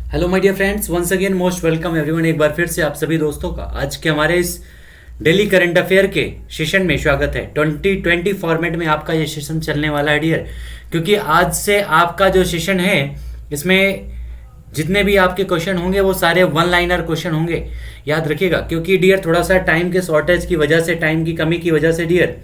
Hello my dear friends, once again most welcome everyone. एक बार फिर से आप सभी दोस्तों का आज के हमारे इस डेली करंट अफेयर के सेशन में स्वागत है। 2020 फॉर्मेट में आपका ये सेशन चलने वाला है डियर, क्योंकि आज से आपका जो सेशन है इसमें जितने भी आपके क्वेश्चन होंगे वो सारे वन लाइनर क्वेश्चन होंगे, याद रखिएगा। क्योंकि डियर थोड़ा सा टाइम के शॉर्टेज की वजह से, टाइम की कमी की वजह से डियर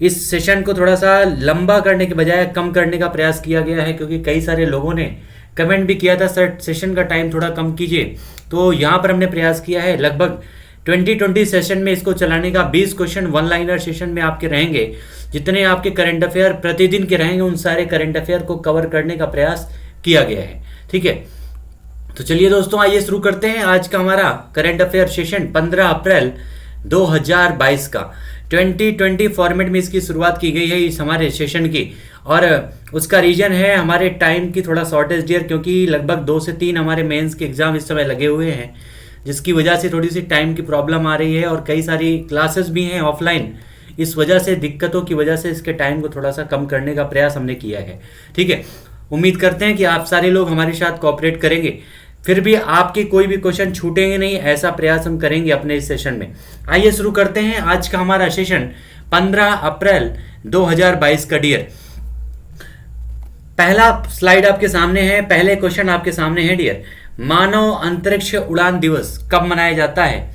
इस सेशन को थोड़ा सा लंबा करने के बजाय कम करने का प्रयास किया गया है, क्योंकि कई सारे लोगों ने कमेंट भी किया था सर सेशन का टाइम थोड़ा कम कीजिए। तो यहाँ पर हमने प्रयास किया है लगभग 2020 सेशन में इसको चलाने का। 20 क्वेश्चन वन लाइनर सेशन में आपके रहेंगे। जितने आपके करंट अफेयर प्रतिदिन के रहेंगे उन सारे करंट अफेयर को कवर करने का प्रयास किया गया है, ठीक है। तो चलिए दोस्तों, आइए शुरू करते हैं आज का हमारा करंट अफेयर सेशन 15 अप्रैल 2022 का। 2020 फॉर्मेट में इसकी शुरुआत की गई है इस हमारे सेशन की, और उसका रीजन है हमारे टाइम की थोड़ा शॉर्टेज डियर, क्योंकि लगभग 2 से 3 हमारे मेंस के एग्जाम इस समय लगे हुए हैं, जिसकी वजह से थोड़ी सी टाइम की प्रॉब्लम आ रही है, और कई सारी क्लासेस भी हैं ऑफलाइन। इस वजह से, दिक्कतों की वजह से इसके टाइम को थोड़ा सा कम करने का प्रयास हमने किया है, ठीक है। उम्मीद करते हैं कि आप सारे लोग हमारे साथ कोऑपरेट करेंगे, फिर भी आपके कोई भी क्वेश्चन छूटेंगे नहीं, ऐसा प्रयास हम करेंगे अपने इस सेशन में। आइए शुरू करते हैं आज का हमारा सेशन 15 अप्रैल 2022 का डियर। पहला स्लाइड आपके सामने है, पहले क्वेश्चन आपके सामने है डियर। मानव अंतरिक्ष उड़ान दिवस कब मनाया जाता है?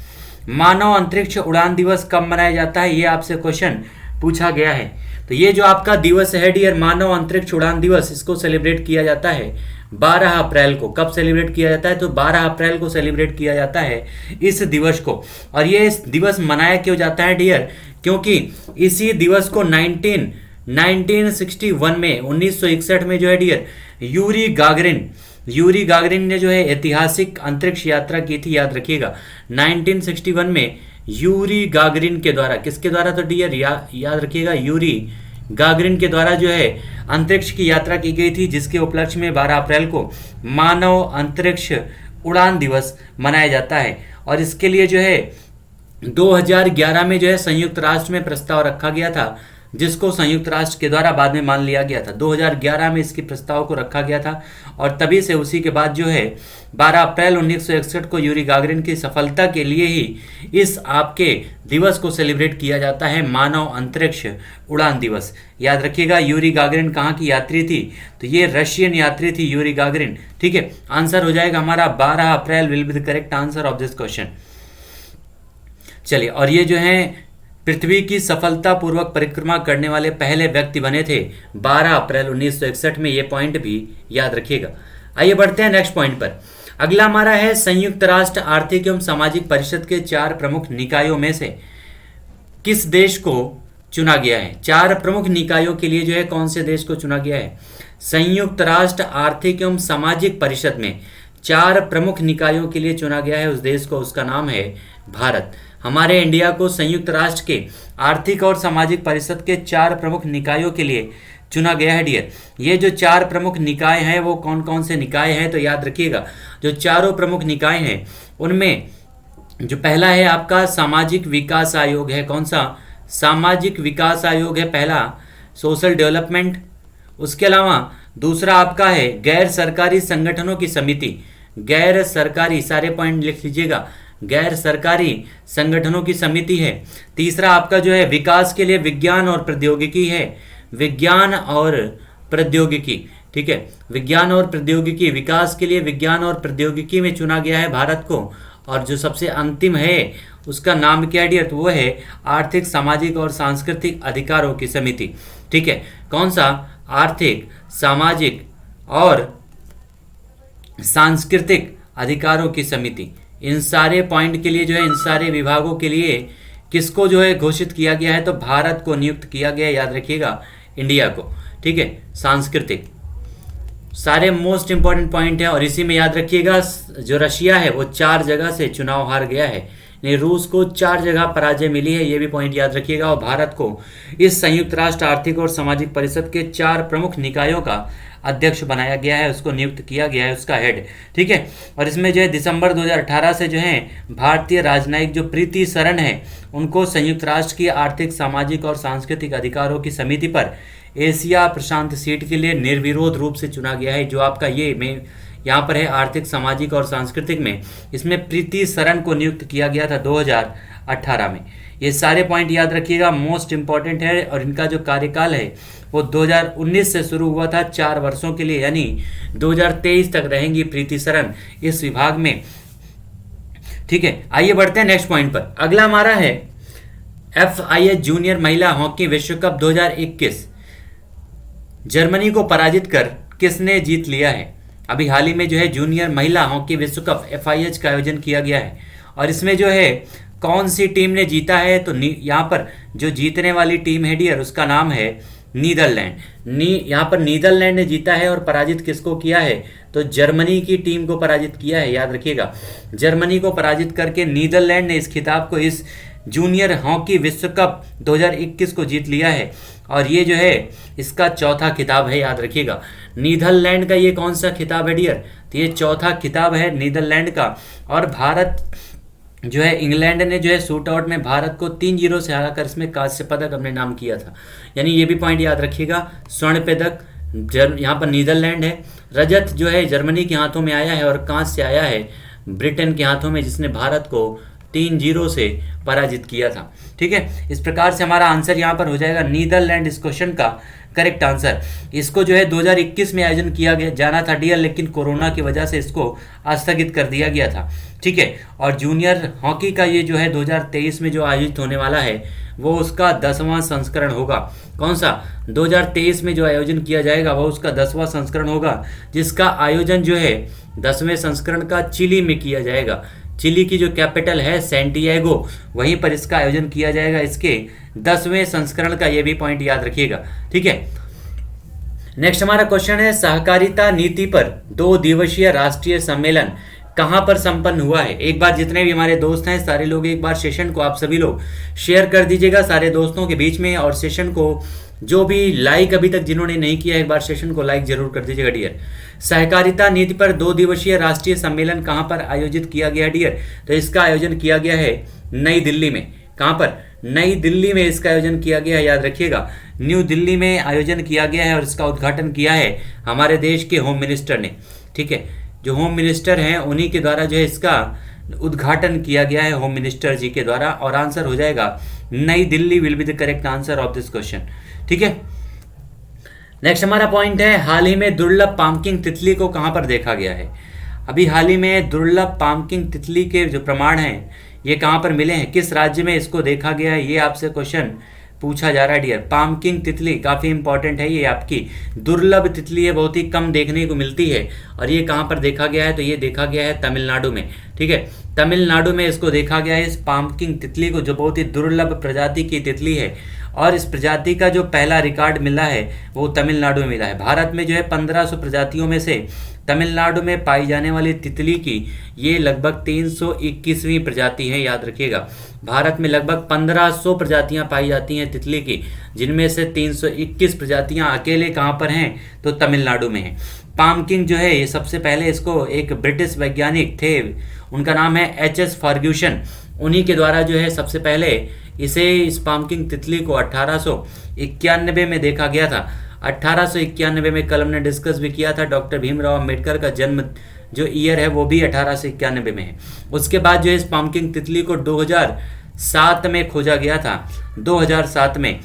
मानव अंतरिक्ष उड़ान दिवस कब मनाया जाता है, ये आपसे क्वेश्चन पूछा गया है। तो ये जो आपका दिवस है डियर, मानव अंतरिक्ष उड़ान दिवस, इसको सेलिब्रेट किया जाता है 12 अप्रैल को। कब सेलिब्रेट किया जाता है? तो 12 अप्रैल को सेलिब्रेट किया जाता है इस दिवस को। और ये इस दिवस मनाया क्यों जाता है डियर? क्योंकि इसी दिवस को 1961 में 1961 में जो है डियर, यूरी गागरिन ने जो है ऐतिहासिक अंतरिक्ष यात्रा की थी, याद रखिएगा। 1961 में यूरी गागरिन के द्वारा, किसके द्वारा? तो डियर याद रखिएगा, यूरी गागरिन के द्वारा जो है अंतरिक्ष की यात्रा की गई थी, जिसके उपलक्ष्य में 12 अप्रैल को मानव अंतरिक्ष उड़ान दिवस मनाया जाता है। और इसके लिए जो है 2011 में जो है संयुक्त राष्ट्र में प्रस्ताव रखा गया था, जिसको संयुक्त राष्ट्र के द्वारा बाद में मान लिया गया था। 2011 में इसके प्रस्ताव को रखा गया था, और तभी से उसी के बाद जो है 12 अप्रैल 1961 को यूरी गागरिन की सफलता के लिए ही इस आपके दिवस को सेलिब्रेट किया जाता है, मानव अंतरिक्ष उड़ान दिवस। याद रखिएगा, यूरी गागरिन कहाँ की यात्री थी? तो ये रशियन यात्री थी यूरी गागरिन, ठीक है। आंसर हो जाएगा हमारा 12 अप्रैल will be the correct answer of this question. चलिए, और ये जो है पृथ्वी की सफलतापूर्वक परिक्रमा करने वाले पहले व्यक्ति बने थे 12 अप्रैल 1961 में, ये पॉइंट भी याद रखिएगा। आइए बढ़ते हैं नेक्स्ट पॉइंट पर। अगला हमारा है संयुक्त राष्ट्र आर्थिक एवं सामाजिक परिषद के 4 प्रमुख निकायों में से किस देश को चुना गया है? 4 प्रमुख निकायों के लिए जो है कौन से देश को चुना गया है? संयुक्त राष्ट्र आर्थिक एवं सामाजिक परिषद में 4 प्रमुख निकायों के लिए चुना गया है उस देश को, उसका नाम है भारत। हमारे इंडिया को संयुक्त राष्ट्र के आर्थिक और सामाजिक परिषद के 4 प्रमुख निकायों के लिए चुना गया है डियर। ये जो 4 प्रमुख निकाय हैं वो कौन कौन से निकाय हैं? तो याद रखिएगा, जो चारों प्रमुख निकाय हैं उनमें जो पहला है आपका सामाजिक विकास आयोग है। कौन सा? सामाजिक विकास आयोग है पहला, सोशल डेवलपमेंट। उसके अलावा दूसरा आपका है गैर सरकारी संगठनों की समिति। गैर सरकारी, सारे पॉइंट लिख लीजिएगा, गैर सरकारी संगठनों की समिति है। तीसरा आपका जो है विकास के लिए विज्ञान और प्रौद्योगिकी है, विज्ञान और प्रौद्योगिकी, ठीक है। विज्ञान और प्रौद्योगिकी, विकास के लिए विज्ञान और प्रौद्योगिकी में चुना गया है भारत को। और जो सबसे अंतिम है उसका नाम क्या है डियर? तो वो है आर्थिक, सामाजिक और सांस्कृतिक अधिकारों की समिति, ठीक है। कौन सा? आर्थिक, सामाजिक और सांस्कृतिक अधिकारों की समिति। इन सारे पॉइंट के लिए जो है, इन सारे विभागों के लिए किसको जो है घोषित किया गया है? तो भारत को नियुक्त किया गया है, याद रखिएगा, इंडिया को, ठीक है। सांस्कृतिक, सारे मोस्ट इंपॉर्टेंट पॉइंट है। और इसी में याद रखिएगा जो रशिया है वो 4 जगह से चुनाव हार गया है, नहीं, रूस को 4 जगह पराजय मिली है, ये भी पॉइंट याद रखिएगा। और भारत को इस संयुक्त राष्ट्र आर्थिक और सामाजिक परिषद के 4 प्रमुख निकायों का अध्यक्ष बनाया गया है, उसको नियुक्त किया गया है, उसका हेड, ठीक है। और इसमें जो है दिसंबर 2018 से जो है भारतीय राजनयिक जो प्रीति सरन है उनको संयुक्त राष्ट्र की आर्थिक, सामाजिक और सांस्कृतिक अधिकारों की समिति पर एशिया प्रशांत सीट के लिए निर्विरोध रूप से चुना गया है। जो आपका यहाँ पर है आर्थिक, सामाजिक और सांस्कृतिक में, इसमें प्रीति सरन को नियुक्त किया गया था 2018 में। ये सारे पॉइंट याद रखिएगा, मोस्ट इंपॉर्टेंट है। और इनका जो कार्यकाल है वो 2019 से शुरू हुआ था 4 वर्षों के लिए, यानी 2023 तक रहेंगी प्रीति सरन इस विभाग में। ठीक है, आइए बढ़ते हैं नेक्स्ट पॉइंट पर। अगला हमारा है FIH जूनियर महिला हॉकी विश्व कप 2021 जर्मनी को पराजित कर किसने जीत लिया है। अभी हाल ही में जो है जूनियर महिला हॉकी विश्व कप FIH का आयोजन किया गया है, और इसमें जो है कौन सी टीम ने जीता है, तो यहाँ पर जो जीतने वाली टीम है डियर उसका नाम है नीदरलैंड। यहाँ पर नीदरलैंड ने जीता है, और पराजित किसको किया है, तो जर्मनी की टीम को पराजित किया है। याद रखिएगा, जर्मनी को पराजित करके नीदरलैंड ने इस खिताब को, इस जूनियर हॉकी विश्व कप 2021 को जीत लिया है, और ये जो है इसका चौथा खिताब है। याद रखिएगा, नीदरलैंड का ये कौन सा खिताब है डियर, तो ये चौथा खिताब है नीदरलैंड का। और भारत जो है, इंग्लैंड ने जो है शूट आउट में भारत को 3-0 से हराकर इसमें कांस्य पदक अपने नाम किया था। यानी ये भी पॉइंट याद रखिएगा, स्वर्ण पदक यहाँ पर नीदरलैंड है, रजत जो है जर्मनी के हाथों में आया है, और कांस्य आया है ब्रिटेन के हाथों में, जिसने भारत को 3-0 से पराजित किया था। ठीक है, इस प्रकार से हमारा आंसर यहाँ पर हो जाएगा नीदरलैंड इस क्वेश्चन का करेक्ट आंसर। इसको जो है 2021 में आयोजन किया गया जाना था डियर, लेकिन कोरोना की वजह से इसको स्थगित कर दिया गया था। ठीक है, और जूनियर हॉकी का ये जो है 2023 में जो आयोजित होने वाला है वो उसका 10वां संस्करण होगा। कौन सा, 2023 में जो आयोजन किया जाएगा वो उसका 10वां संस्करण होगा, जिसका आयोजन जो है 10वें संस्करण का चिली में किया जाएगा। चिली की जो कैपिटल है सैंटियागो, वहीं पर इसका आयोजन किया जाएगा, इसके 10वें संस्करण का। ये भी पॉइंट याद रखिएगा। ठीक है, नेक्स्ट हमारा क्वेश्चन है सहकारिता नीति पर 2 दिवसीय राष्ट्रीय सम्मेलन कहां पर संपन्न हुआ है। एक बार जितने भी हमारे दोस्त हैं सारे लोग एक बार सेशन को आप सभी लोग शेयर कर दीजिएगा सारे दोस्तों के बीच में, और सेशन को जो भी लाइक अभी तक जिन्होंने नहीं किया एक बार सेशन को लाइक जरूर कर दीजिएगा डियर। सहकारिता नीति पर 2 दिवसीय राष्ट्रीय सम्मेलन कहां पर आयोजित किया गया डियर, तो इसका आयोजन किया गया है नई दिल्ली में। कहां पर, नई दिल्ली में इसका आयोजन किया गया है। याद रखिएगा, न्यू दिल्ली में आयोजन किया गया है, और इसका उद्घाटन किया है हमारे देश के होम मिनिस्टर ने। ठीक है, जो होम मिनिस्टर हैं उन्हीं के द्वारा जो है इसका उद्घाटन किया गया है, होम मिनिस्टर जी के द्वारा, और आंसर हो जाएगा नई Delhi will be the correct answer of this question. ठीक है, नेक्स्ट हमारा पॉइंट है हाल ही में दुर्लभ पामकिंग तितली को कहां पर देखा गया है। अभी हाल ही में दुर्लभ पामकिंग तितली के जो प्रमाण हैं ये कहां पर मिले हैं, किस राज्य में इसको देखा गया है, ये आपसे क्वेश्चन पूछा जा रहा है डियर। पामकिंग तितली काफ़ी इंपॉर्टेंट है, ये आपकी दुर्लभ तितली है, बहुत ही कम देखने को मिलती है, और ये कहाँ पर देखा गया है, तो ये देखा गया है तमिलनाडु में। ठीक है, तमिलनाडु में इसको देखा गया है, इस पामकिंग तितली को, जो बहुत ही दुर्लभ प्रजाति की तितली है, और इस प्रजाति का जो पहला रिकॉर्ड मिला है वो तमिलनाडु में मिला है। भारत में जो है 1500 प्रजातियों में से तमिलनाडु में पाई जाने वाली तितली की ये लगभग 321वीं प्रजाति है। याद रखिएगा, भारत में लगभग 1500 प्रजातियां पाई जाती हैं तितली की, जिनमें से 321 प्रजातियां अकेले कहाँ पर हैं, तो तमिलनाडु में हैं। पामकिंग जो है ये सबसे पहले इसको एक ब्रिटिश वैज्ञानिक थे, उनका नाम है HS फर्ग्यूसन, उन्हीं के द्वारा जो है सबसे पहले इस पामकिंग तितली को 1891 में देखा गया था। 1891 में कल हमने डिस्कस भी किया था, डॉक्टर भीमराव अंबेडकर का जन्म जो ईयर है वो भी 1891 में है। उसके बाद जो इस पामकिंग तितली को 2007 में खोजा गया था, 2007 में,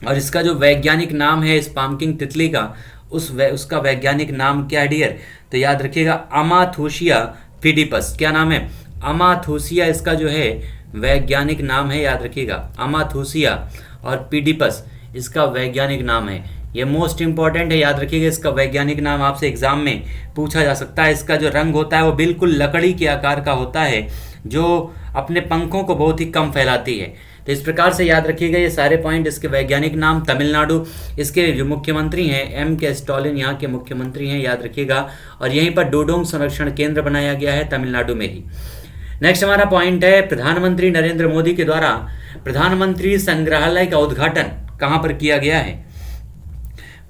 और इसका जो वैज्ञानिक नाम है इस पामकिंग तितली का, उसका वैज्ञानिक नाम क्या है डियर, तो याद रखिएगा अमाथोसिया फिडिपस। क्या नाम है, अमाथोसिया इसका जो है वैज्ञानिक नाम है। याद रखिएगा, अमाथोसिया और पीडिपस इसका वैज्ञानिक नाम है। ये मोस्ट इंपॉर्टेंट है, याद रखिएगा, इसका वैज्ञानिक नाम आपसे एग्जाम में पूछा जा सकता है। इसका जो रंग होता है वो बिल्कुल लकड़ी के आकार का होता है, जो अपने पंखों को बहुत ही कम फैलाती है। तो इस प्रकार से याद रखिएगा ये सारे पॉइंट। इसके वैज्ञानिक नाम तमिलनाडु, इसके जो मुख्यमंत्री हैं M.K. स्टालिन यहाँ के मुख्यमंत्री हैं, याद रखिएगा, और यहीं पर डोडोंग संरक्षण केंद्र बनाया गया है तमिलनाडु में ही। नेक्स्ट हमारा पॉइंट है प्रधानमंत्री नरेंद्र मोदी के द्वारा प्रधानमंत्री संग्रहालय का उद्घाटन कहां पर किया गया है।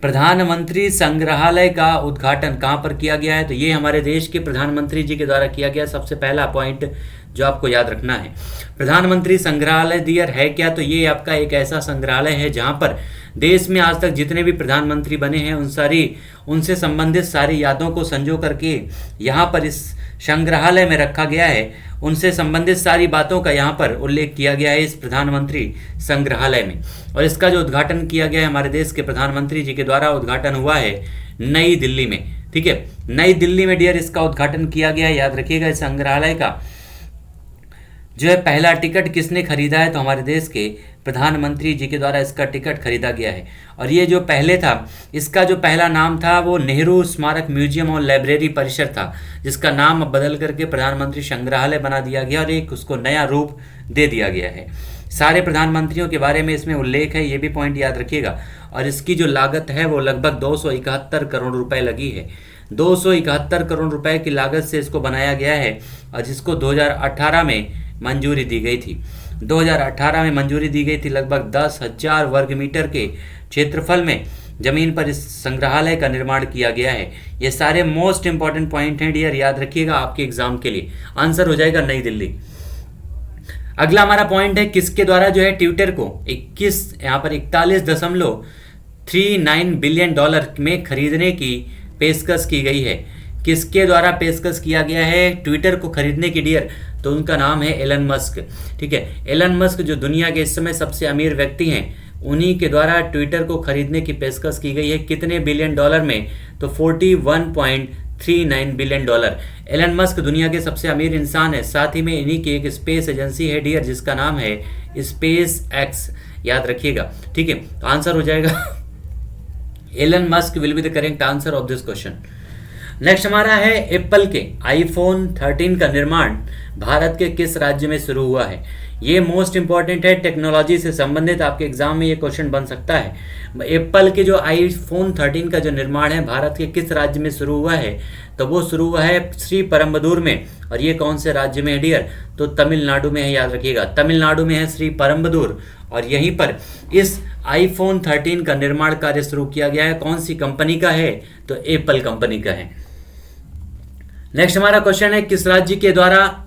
प्रधानमंत्री संग्रहालय का उद्घाटन कहां पर किया गया है, तो ये हमारे देश के प्रधानमंत्री जी के द्वारा किया गया। सबसे पहला पॉइंट जो आपको याद रखना है, प्रधानमंत्री संग्रहालय डियर है क्या, तो ये आपका एक ऐसा संग्रहालय है जहां पर देश में आज तक जितने भी प्रधानमंत्री बने हैं उनसे संबंधित सारी यादों को संजो करके यहाँ पर इस संग्रहालय में रखा गया है। उनसे संबंधित सारी बातों का यहाँ पर उल्लेख किया गया है इस प्रधानमंत्री संग्रहालय में। और इसका जो उद्घाटन किया गया है हमारे देश के प्रधानमंत्री जी के द्वारा उद्घाटन हुआ है नई दिल्ली में। ठीक है, नई दिल्ली में डियर इसका उद्घाटन किया गया है। याद रखिएगा इस संग्रहालय का जो है पहला टिकट किसने खरीदा है, तो हमारे देश के प्रधानमंत्री जी के द्वारा इसका टिकट खरीदा गया है। और ये जो पहले था, इसका जो पहला नाम था वो नेहरू स्मारक म्यूजियम और लाइब्रेरी परिसर था, जिसका नाम अब बदल करके प्रधानमंत्री संग्रहालय बना दिया गया और एक उसको नया रूप दे दिया गया है। सारे प्रधानमंत्रियों के बारे में इसमें उल्लेख है, ये भी पॉइंट याद रखिएगा। और इसकी जो लागत है वो लगभग 271 करोड़ रुपए लगी है। 271 करोड़ रुपए की लागत से इसको बनाया गया है और जिसको 2018 में मंजूरी दी गई थी। 2018 में मंजूरी दी गई थी। लगभग 10,000 वर्ग मीटर के क्षेत्रफल में जमीन पर इस संग्रहालय का निर्माण किया गया है। ये सारे मोस्ट इंपॉर्टेंट पॉइंट हैं डियर, याद रखिएगा आपके एग्जाम के लिए। आंसर हो जाएगा नई दिल्ली। अगला हमारा पॉइंट है किसके द्वारा जो है ट्विटर को 41.39 बिलियन डॉलर में खरीदने की पेशकश की गई है। किसके द्वारा पेशकश किया गया है ट्विटर को खरीदने की डियर, तो उनका नाम है एलन मस्क। ठीक है, एलन मस्क जो दुनिया के इस समय सबसे अमीर व्यक्ति हैं, उन्हीं के द्वारा ट्विटर को खरीदने की पेशकश की गई है। कितने बिलियन डॉलर में, तो 41.39 बिलियन डॉलर। एलन मस्क दुनिया के सबसे अमीर इंसान है। साथ ही में इन्हीं की एक स्पेस एजेंसी है डियर, जिसका नाम है स्पेस एक्स। याद रखिएगा। ठीक है, तो आंसर हो जाएगा Elon Musk will be the correct answer of this question. Next हमारा है एप्पल के आईफोन 13 का निर्माण भारत के किस राज्य में शुरू हुआ है। ये मोस्ट इंपॉर्टेंट है, टेक्नोलॉजी से संबंधित आपके एग्जाम में ये क्वेश्चन बन सकता है। एप्पल के जो आईफोन 13 का जो निर्माण है भारत के किस राज्य में शुरू हुआ है, तो वो शुरू हुआ है श्री परम्बदूर में। और ये कौन से राज्य में है डियर, तो तमिलनाडु में है। याद रखिएगा तमिलनाडु में है श्री परम्बदूर। और यहीं पर इस आईफोन 13 का निर्माण कार्य शुरू किया गया है। कौन सी कंपनी का है, तो एप्पल कंपनी का है। नेक्स्ट हमारा क्वेश्चन है किस राज्य के द्वारा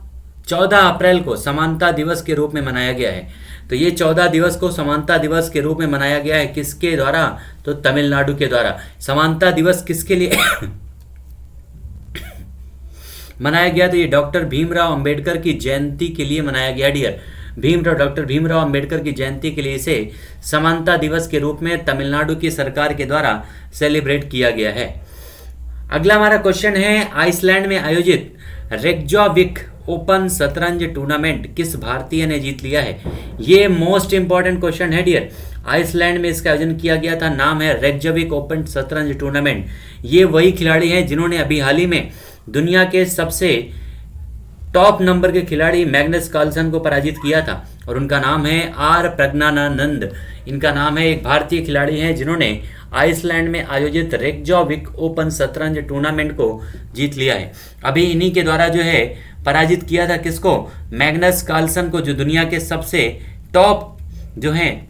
14 अप्रैल को समानता दिवस के रूप में मनाया गया है। तो ये 14 दिवस को समानता दिवस के रूप में मनाया गया है किसके द्वारा, तो तमिलनाडु के द्वारा। समानता दिवस किसके लिए मनाया गया, तो ये डॉक्टर भीमराव अंबेडकर की जयंती के लिए मनाया गया डियर। डॉक्टर भीमराव अंबेडकर की जयंती के लिए इसे समानता दिवस के रूप में तमिलनाडु की सरकार के द्वारा सेलिब्रेट किया गया है। अगला हमारा क्वेश्चन है आइसलैंड में आयोजित रेक्जाविक ओपन शतरंज टूर्नामेंट किस भारतीय ने जीत लिया है। ये मोस्ट इंपॉर्टेंट क्वेश्चन है डियर। आइसलैंड में इसका आयोजन किया गया था, नाम है रेक्जाविक ओपन शतरंज टूर्नामेंट। ये वही खिलाड़ी हैं जिन्होंने अभी हाल ही में दुनिया के सबसे टॉप नंबर के खिलाड़ी मैग्नस कार्लसन को पराजित किया था और उनका नाम है आर प्रज्ञानानंद। इनका नाम है, एक भारतीय खिलाड़ी हैं जिन्होंने आइसलैंड में आयोजित रेक्जाविक ओपन शतरंज टूर्नामेंट को जीत लिया है। अभी इन्हीं के द्वारा जो है पराजित किया था किसको, मैग्नस कार्लसन को, जो दुनिया के सबसे टॉप जो हैं,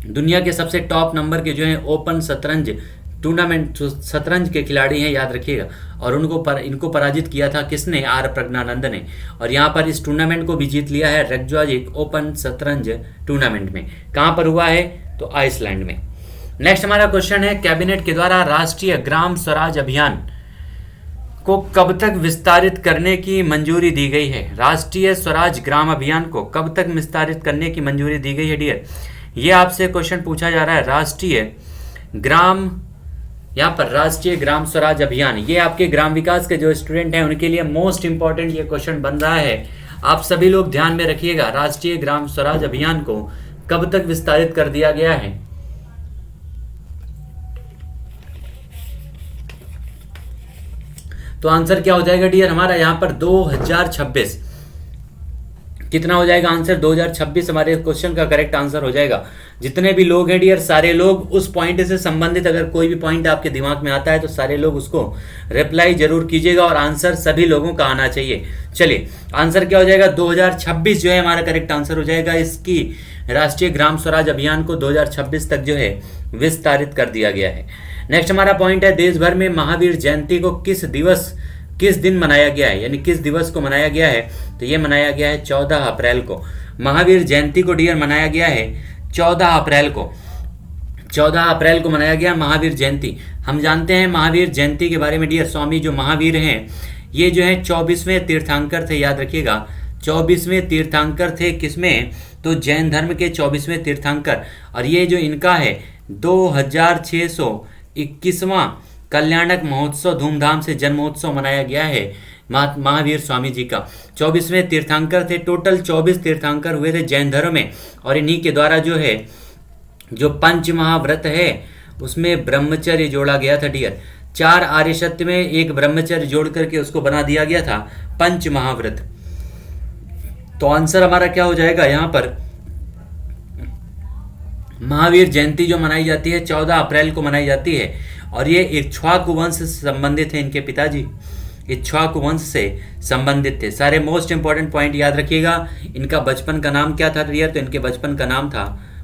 दुनिया के सबसे टॉप नंबर के जो हैं ओपन शतरंज टूर्नामेंट शतरंज के खिलाड़ी हैं। याद रखिएगा। और इनको पराजित किया था किसने, आर प्रज्ञानंद ने। और यहाँ पर इस टूर्नामेंट को भी जीत लिया है रेक्जाविक ओपन शतरंज टूर्नामेंट में। कहाँ पर हुआ है, तो आइसलैंड में। नेक्स्ट हमारा क्वेश्चन है कैबिनेट के द्वारा राष्ट्रीय ग्राम स्वराज अभियान को कब तक विस्तारित करने की मंजूरी दी गई है। राष्ट्रीय स्वराज ग्राम अभियान को कब तक विस्तारित करने की मंजूरी दी गई है डियर। ये आपसे क्वेश्चन पूछा जा रहा है। राष्ट्रीय ग्राम स्वराज अभियान, ये आपके ग्राम विकास के जो स्टूडेंट हैं उनके लिए मोस्ट इंपॉर्टेंट ये क्वेश्चन बन रहा है। आप सभी लोग ध्यान में रखिएगा। राष्ट्रीय ग्राम स्वराज अभियान को कब तक विस्तारित कर दिया गया है, तो आंसर क्या हो जाएगा डियर हमारा यहाँ पर 2026। कितना हो जाएगा आंसर, 2026 हमारे क्वेश्चन का करेक्ट आंसर हो जाएगा। जितने भी लोग हैं डियर, सारे लोग उस पॉइंट से संबंधित अगर कोई भी पॉइंट आपके दिमाग में आता है तो सारे लोग उसको रिप्लाई जरूर कीजिएगा और आंसर सभी लोगों का आना चाहिए। चलिए आंसर क्या हो जाएगा, 2026 जो है हमारा करेक्ट आंसर हो जाएगा। इसकी राष्ट्रीय ग्राम स्वराज अभियान को 2026 तक जो है विस्तारित कर दिया गया है। नेक्स्ट हमारा पॉइंट है देश भर में महावीर जयंती को किस दिन मनाया गया है, यानी किस दिवस को मनाया गया है, तो ये मनाया गया है 14 अप्रैल को। महावीर जयंती को डियर मनाया गया है 14 अप्रैल को। 14 अप्रैल को मनाया गया महावीर जयंती। हम जानते हैं महावीर जयंती के बारे में डियर, स्वामी जो महावीर हैं ये जो है 24वें तीर्थंकर थे, याद रखिएगा 24वें तीर्थंकर थे। किसमें? तो जैन धर्म के 24वें तीर्थंकर। और ये जो इनका है 2621वां कल्याणक महोत्सव धूमधाम से जन्मोत्सव मनाया गया है महावीर स्वामी जी का। 24वें तीर्थंकर थे। टोटल 24 तीर्थंकर हुए थे जैन धर्म में। और इन्हीं के द्वारा जो है जो पंच महाव्रत है उसमें ब्रह्मचर्य जोड़ा गया था डियर। 4 आर्य सत्य में एक ब्रह्मचर्य जोड़ करके उसको बना दिया गया था पंच महाव्रत। तो आंसर हमारा क्या हो जाएगा यहाँ पर? महावीर जयंती जो मनाई जाती है 14 अप्रैल को मनाई जाती है। और ये इक्ष्वाकु वंश से संबंधित है, इनके पिताजी इक्ष्वाकु वंश से संबंधित थे। सारे मोस्ट इंपॉर्टेंट पॉइंट याद रखिएगा। इनका बचपन का नाम क्या था डियर? तो इनके बचपन का नाम था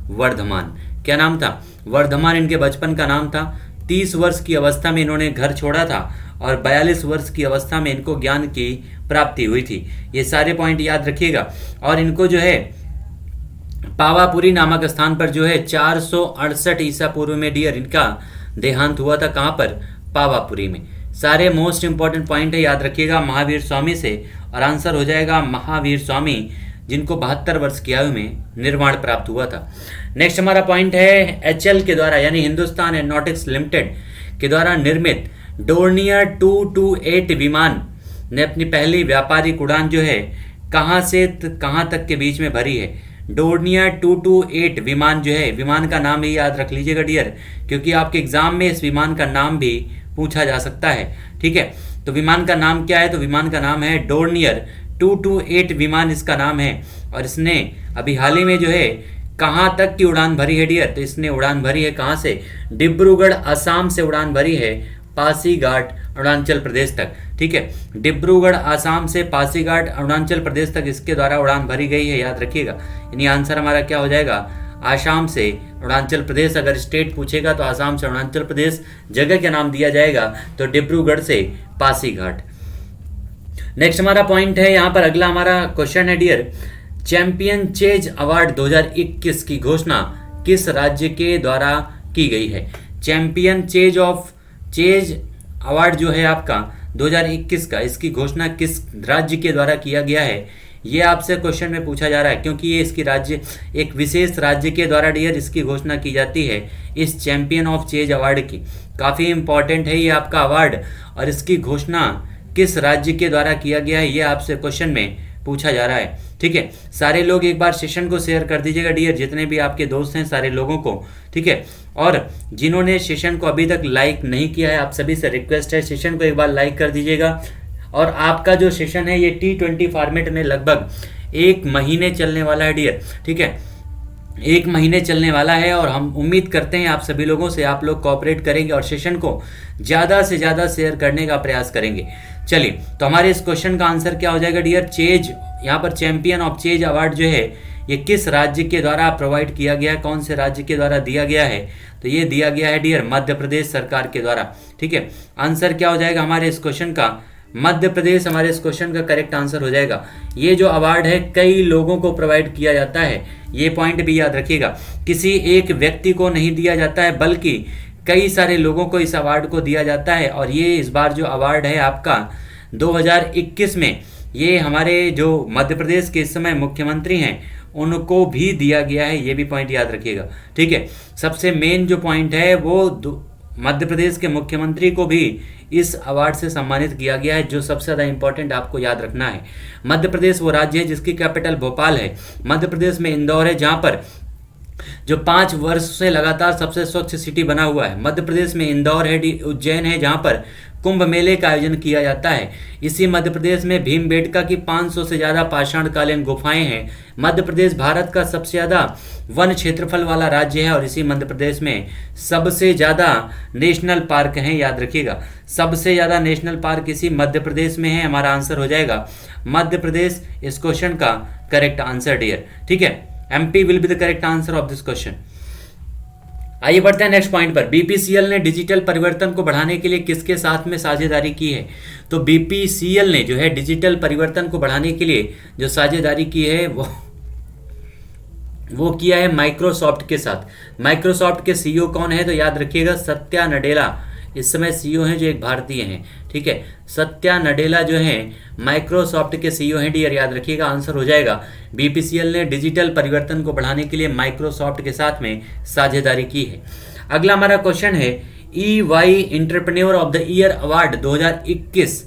वर्धमान। क्या नाम था? वर्धमान इनके बचपन का नाम था। 30 वर्ष की अवस्था में इन्होंने घर छोड़ा था और 42 वर्ष की अवस्था में इनको ज्ञान की प्राप्ति हुई थी। ये सारे पॉइंट याद रखिएगा। और इनको जो है पावापुरी नामक स्थान पर जो है 468 ईसा पूर्व में डियर इनका देहांत हुआ था। कहाँ पर? पावापुरी में। सारे मोस्ट इंपॉर्टेंट पॉइंट है, याद रखिएगा महावीर स्वामी से। और आंसर हो जाएगा महावीर स्वामी, जिनको 72 वर्ष की आयु में निर्वाण प्राप्त हुआ था। नेक्स्ट हमारा पॉइंट है HL के द्वारा यानी हिंदुस्तान एरोनॉटिक्स लिमिटेड के द्वारा निर्मित डोर्नियर 228 विमान ने अपनी पहली व्यापारिक उड़ान जो है कहाँ से कहाँ तक के बीच में भरी है। डोर्नियर 228 विमान जो है, विमान का नाम ही याद रख लीजिएगा डियर, क्योंकि आपके एग्जाम में इस विमान का नाम भी पूछा जा सकता है। ठीक है, तो विमान का नाम क्या है? तो विमान का नाम है डोर्नियर 228 विमान इसका नाम है। और इसने अभी हाल ही में जो है कहाँ तक की उड़ान भरी है डियर? तो इसने उड़ान भरी है कहाँ से? डिब्रूगढ़ असम से उड़ान भरी है पासीघाट अरुणाचल प्रदेश तक। ठीक है, डिब्रूगढ़ असम से पासीघाट अरुणाचल प्रदेश तक इसके द्वारा उड़ान भरी गई है, याद रखिएगा। यानी आंसर हमारा क्या हो जाएगा? आसाम से अरुणाचल प्रदेश। अगर स्टेट पूछेगा तो आसाम से अरुणाचल प्रदेश, जगह का नाम दिया जाएगा तो डिब्रूगढ़ से पासीघाट। नेक्स्ट हमारा पॉइंट है यहाँ पर, अगला हमारा क्वेश्चन है डियर, चैंपियन चेज अवार्ड 2021 की घोषणा किस राज्य के द्वारा की गई है? चैंपियन चेज अवार्ड जो है आपका 2021 का, इसकी घोषणा किस राज्य के द्वारा किया गया है? ये आपसे क्वेश्चन में पूछा जा रहा है, क्योंकि ये इसकी राज्य एक विशेष राज्य के द्वारा डियर इसकी घोषणा की जाती है इस चैंपियन ऑफ चेज अवार्ड की। काफ़ी इंपॉर्टेंट है ये आपका अवार्ड, और इसकी घोषणा किस राज्य के द्वारा किया गया है ये आपसे क्वेश्चन में पूछा जा रहा है। ठीक है, सारे लोग एक बार सेशन को शेयर कर दीजिएगा डियर, जितने भी आपके दोस्त हैं सारे लोगों को। ठीक है, और जिन्होंने सेशन को अभी तक लाइक नहीं किया है, आप सभी से रिक्वेस्ट है सेशन को एक बार लाइक कर दीजिएगा। और आपका जो सेशन है ये T20 फॉर्मेट में लगभग 1 महीने चलने वाला है डियर। ठीक है, 1 महीने चलने वाला है, और हम उम्मीद करते हैं आप सभी लोगों से, आप लोग कोऑपरेट करेंगे और सेशन को ज़्यादा से ज़्यादा शेयर करने का प्रयास करेंगे। चलिए, तो हमारे इस क्वेश्चन का आंसर क्या हो जाएगा डियर? चेज, यहाँ पर चैंपियन ऑफ चेज अवार्ड जो है ये किस राज्य के द्वारा प्रोवाइड किया गया है, कौन से राज्य के द्वारा दिया गया है? तो ये दिया गया है डियर मध्य प्रदेश सरकार के द्वारा। ठीक है, आंसर क्या हो जाएगा हमारे इस क्वेश्चन का? मध्य प्रदेश हमारे इस क्वेश्चन का करेक्ट आंसर हो जाएगा। ये जो अवार्ड है कई लोगों को प्रोवाइड किया जाता है, ये पॉइंट भी याद रखिएगा। किसी एक व्यक्ति को नहीं दिया जाता है, बल्कि कई सारे लोगों को इस अवार्ड को दिया जाता है। और ये इस बार जो अवार्ड है आपका 2021 में, ये हमारे जो मध्य प्रदेश के इस समय मुख्यमंत्री हैं उनको भी दिया गया है, ये भी पॉइंट याद रखिएगा। ठीक है, सबसे मेन जो पॉइंट है वो मध्य प्रदेश के मुख्यमंत्री को भी इस अवार्ड से सम्मानित किया गया है, जो सबसे ज़्यादा इंपॉर्टेंट आपको याद रखना है। मध्य प्रदेश वो राज्य है जिसकी कैपिटल भोपाल है। मध्य प्रदेश में इंदौर है, जहाँ पर जो 5 वर्ष से लगातार सबसे स्वच्छ सिटी बना हुआ है। मध्य प्रदेश में इंदौर है, उज्जैन है, जहाँ पर कुंभ मेले का आयोजन किया जाता है। इसी मध्य प्रदेश में भीमबेटका की 500 से ज़्यादा पाषाणकालीन गुफाएं हैं। मध्य प्रदेश भारत का सबसे ज़्यादा वन क्षेत्रफल वाला राज्य है, और इसी मध्य प्रदेश में सबसे ज़्यादा नेशनल पार्क हैं, याद रखिएगा। सबसे ज़्यादा नेशनल पार्क इसी मध्य प्रदेश में है। हमारा आंसर हो जाएगा मध्य प्रदेश इस क्वेश्चन का करेक्ट आंसर डियर। ठीक है, MP will be the correct answer of this question. आइए बढ़ते हैं नेक्स्ट पॉइंट पर। BPCL ने डिजिटल परिवर्तन को बढ़ाने के लिए किसके साथ में साझेदारी की है? तो BPCL ने जो है डिजिटल परिवर्तन को बढ़ाने के लिए जो साझेदारी की है वो किया है माइक्रोसॉफ्ट के साथ। माइक्रोसॉफ्ट के सीईओ कौन है? तो याद रखिएगा सत्या नडेला इस समय सीईओ हैं, जो एक भारतीय हैं। ठीक है, सत्या नडेला जो हैं माइक्रोसॉफ्ट के सीईओ हैं डियर, याद रखिएगा। आंसर हो जाएगा बीपीसीएल ने डिजिटल परिवर्तन को बढ़ाने के लिए माइक्रोसॉफ्ट के साथ में साझेदारी की है। अगला हमारा क्वेश्चन है EY entrepreneur of the year award 2021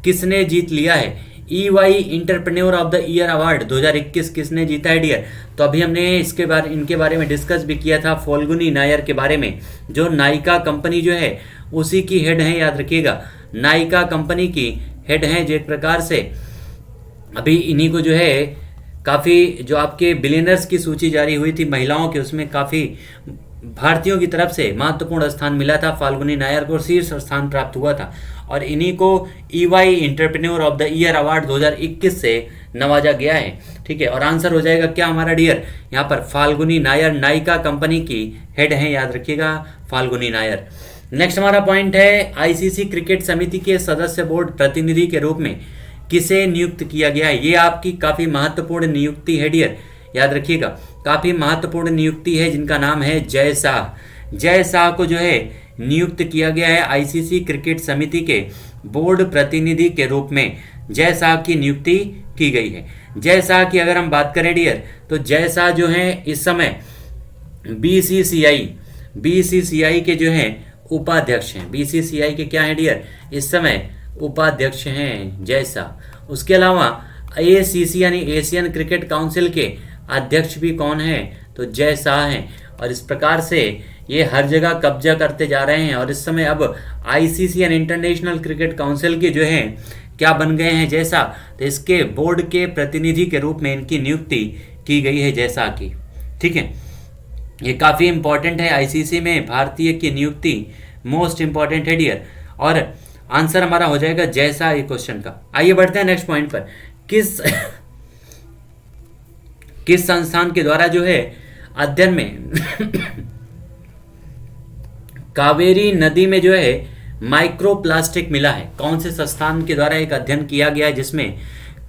किसने जीत लिया है? EY entrepreneur of the year award 2021 किसने जीता है डियर? तो अभी हमने इनके बारे में डिस्कस भी किया था, फाल्गुनी नायर के बारे में, जो नायका कंपनी जो है उसी की हेड हैं, याद रखिएगा। नायका कंपनी की हेड हैं, जो एक प्रकार से अभी इन्हीं को जो है काफ़ी, जो आपके बिलियनर्स की सूची जारी हुई थी महिलाओं की, उसमें काफ़ी भारतीयों की तरफ से महत्वपूर्ण स्थान मिला था। फाल्गुनी नायर को शीर्ष स्थान प्राप्त हुआ था और इन्हीं को EY entrepreneur of the year award 2021 से नवाजा गया है। ठीक है, और आंसर हो जाएगा क्या हमारा डियर? यहाँ पर फाल्गुनी नायर नायका कंपनी की हेड हैं, याद रखिएगा फाल्गुनी नायर। नेक्स्ट हमारा पॉइंट है ICC क्रिकेट समिति के सदस्य बोर्ड प्रतिनिधि के रूप में किसे नियुक्त किया गया है? ये आपकी काफ़ी महत्वपूर्ण नियुक्ति है डियर, याद रखिएगा। काफ़ी महत्वपूर्ण नियुक्ति है जिनका नाम है जय शाह। जय शाह को जो है नियुक्त किया गया है ICC क्रिकेट समिति के बोर्ड प्रतिनिधि के रूप में। जय शाह की नियुक्ति की गई है। जय शाह की अगर हम बात करें डियर, तो जय शाह जो हैं इस समय BCCI के जो हैं उपाध्यक्ष हैं। BCCI के क्या हैं डियर? इस समय उपाध्यक्ष हैं जय शाह। उसके अलावा ACC यानी एशियन क्रिकेट काउंसिल के अध्यक्ष भी कौन हैं? तो जय शाह हैं। और इस प्रकार से ये हर जगह कब्जा करते जा रहे हैं और इस समय अब ICC यानी इंटरनेशनल क्रिकेट काउंसिल के जो हैं क्या बन गए हैं? जय शाह। तो इसके बोर्ड के प्रतिनिधि के रूप में इनकी नियुक्ति की गई है जय शाह की। ठीक है, ये काफ़ी इंपॉर्टेंट है। ICC में भारतीय की नियुक्ति मोस्ट इंपॉर्टेंट है डियर, और आंसर हमारा हो जाएगा जय शाह ये क्वेश्चन का। आइए बढ़ते हैं नेक्स्ट पॉइंट पर। किस संस्थान के द्वारा जो है अध्ययन में कावेरी नदी में जो है माइक्रोप्लास्टिक मिला है? कौन से संस्थान के द्वारा एक अध्ययन किया गया है जिसमें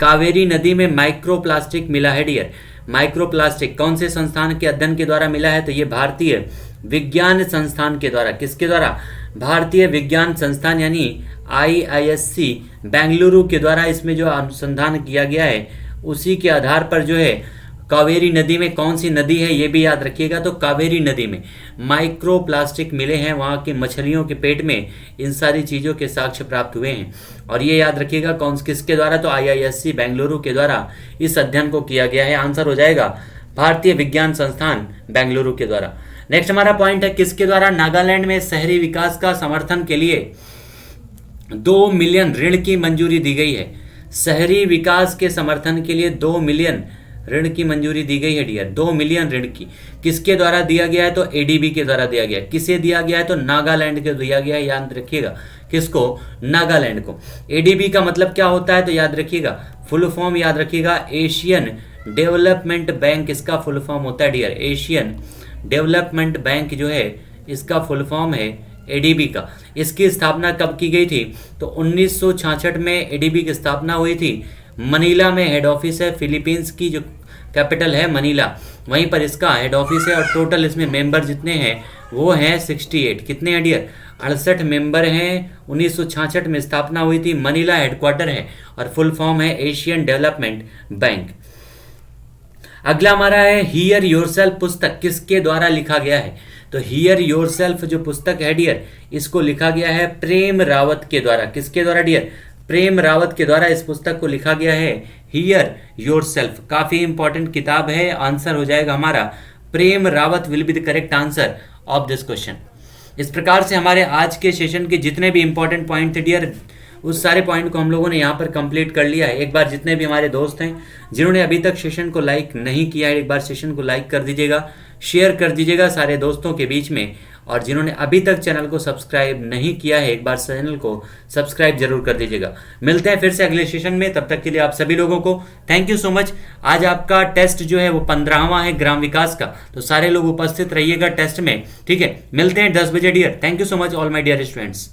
कावेरी नदी में माइक्रोप्लास्टिक मिला है डियर? माइक्रोप्लास्टिक कौन से संस्थान के अध्ययन के द्वारा मिला है? तो ये भारतीय विज्ञान संस्थान के द्वारा। किसके द्वारा? भारतीय विज्ञान संस्थान यानी IISc बेंगलुरु के द्वारा इसमें जो अनुसंधान किया गया है, उसी के आधार पर जो है कावेरी नदी में, कौन सी नदी है ये भी याद रखिएगा, तो कावेरी नदी में माइक्रोप्लास्टिक मिले हैं। वहाँ के मछलियों के पेट में इन सारी चीज़ों के साक्ष्य प्राप्त हुए हैं। और ये याद रखिएगा किसके द्वारा? तो IISc बेंगलुरु के द्वारा इस अध्ययन को किया गया है। आंसर हो जाएगा भारतीय विज्ञान संस्थान बेंगलुरु के द्वारा। नेक्स्ट हमारा पॉइंट है किसके द्वारा नागालैंड में शहरी विकास का समर्थन के लिए 2 मिलियन ऋण की मंजूरी दी गई है? शहरी विकास के समर्थन के लिए 2 मिलियन ऋण की मंजूरी दी गई है डियर। 2 मिलियन ऋण की किसके द्वारा दिया गया है? तो ADB के द्वारा दिया गया है। किसे दिया गया है? तो नागालैंड के दिया गया है, याद रखिएगा। किसको? नागालैंड को। ADB का मतलब क्या होता है? तो याद रखिएगा फुल फॉर्म याद रखिएगा, एशियन डेवलपमेंट बैंक इसका फुल फॉर्म होता है डियर। एशियन डेवलपमेंट बैंक जो है इसका फुल फॉर्म है ADB का। इसकी स्थापना कब की गई थी? तो 1966 में ADB की स्थापना हुई थी। मनीला में हेड ऑफिस है। फिलीपींस की जो कैपिटल है मनीला, वहीं पर इसका हेड ऑफिस है। और टोटल इसमें मेंबर जितने हैं वो हैं 68। कितने हैं डियर? 68 मेंबर हैं। 1966 में स्थापना हुई थी। मनीला हेडक्वार्टर है और फुल फॉर्म है एशियन डेवलपमेंट बैंक। अगला हमारा है हियर योरसेल्फ पुस्तक किसके द्वारा लिखा गया है? तो हियर योरसेल्फ जो पुस्तक है डियर, इसको लिखा गया है प्रेम रावत के द्वारा। किसके द्वारा डियर? प्रेम रावत के द्वारा इस पुस्तक को लिखा गया है हियर योरसेल्फ। काफी इंपॉर्टेंट किताब है। आंसर हो जाएगा हमारा Prem Rawat will be the correct answer of this question. इस प्रकार से हमारे आज के सेशन के जितने भी इंपॉर्टेंट पॉइंट थे डियर, उस सारे पॉइंट को हम लोगों ने यहाँ पर कंप्लीट कर लिया है। एक बार जितने भी हमारे दोस्त हैं जिन्होंने अभी तक सेशन को लाइक नहीं किया है, एक बार सेशन को लाइक कर दीजिएगा, शेयर कर दीजिएगा सारे दोस्तों के बीच में। और जिन्होंने अभी तक चैनल को सब्सक्राइब नहीं किया है, एक बार चैनल को सब्सक्राइब जरूर कर दीजिएगा। मिलते हैं फिर से अगले सेशन में, तब तक के लिए आप सभी लोगों को थैंक यू सो मच। आज आपका टेस्ट जो है वो 15वां है ग्राम विकास का, तो सारे लोग उपस्थित रहिएगा टेस्ट में। ठीक है, मिलते हैं 10 बजे dear. Thank you so much all my dear students.